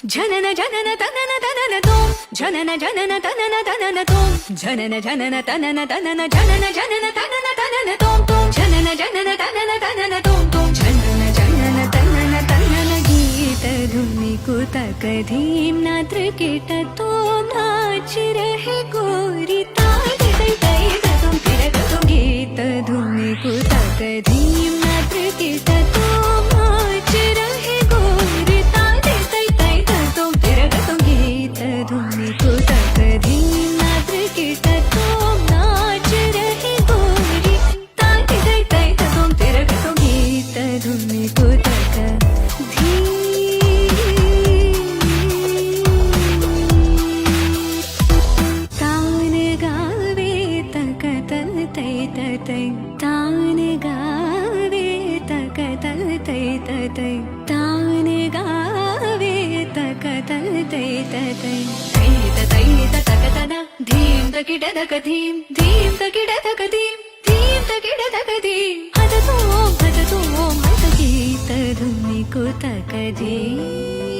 ಜನನ ಜನನ ತನನ ತನನ ತೋಂ ಜನನ ಜನನ ತನನ ತನನ ತೋಂ ಜನನ ಜನನ ತನನ ತನನ ಜನನ ಜನನ ತನನ ತನನ ತೋಂ ತೋಂ ಜನನ ಜನನ ತನನ ತನನ ತೋಂ ತೋಂ ಜನನ ಜನನ ತನನ ತನನ ಗೀತ ಧುನಿ ಕುತಕ ಧೀಂ ನಾತ್ರ ಕಿಟ ತೋಂ ನಾಚ ರಹೆ ಗೋರಿ ತಾಯಿ ತೈ ತೈ ತೋಂ ತಿರಗ ತೋಂ ಗೀತ ಧುನಿ ಕುತಕ ಧೀಂ ನಾತ್ರ ಕಿಟ ತೋಂ ನಾಚ ರಹೆ ಗೋರಿ ತಾಯಿ ತೈ ತೈ ತೋಂ ತಿರಗ ತೋಂ ಗೀತ ಧುನಿ ಕುತಕ ಧೀಂ ನಾತ್ರ ಕಿಟ ತೋಂ ನಾಚ ರಹೆ ಗೋರಿ ತಾಯಿ ತೈ ತೈ ತೋಂ ತಿರಗ ತೋಂ ಗೀತ ಧುನಿ ಕುತಕ ಧೀಂ ತಾನ ಗಾವೆ ತಕ ತಲ್ ತೈ ತೈ ತಾನ ಗಾವೆ ತಕ ತಲ್ ತೈ ತೈ ತಾನ ಗಾವೆ ತಕ ತಲ್ ತೈ ತೈ ತೈ ತಕ ತನ ಧೀಂ ತಕಿಡ ತಕ ಧೀಂ ಧೀಂ ತಕಿಡ ತಕ ಧೀಂ ಧೀಂ ತಕಿಡ ತಕ ಧೀಂ ಹದ ತೋಂ ಹದ ಗೀತ ಧುನಿ ಕುತಕ ಧೀಂ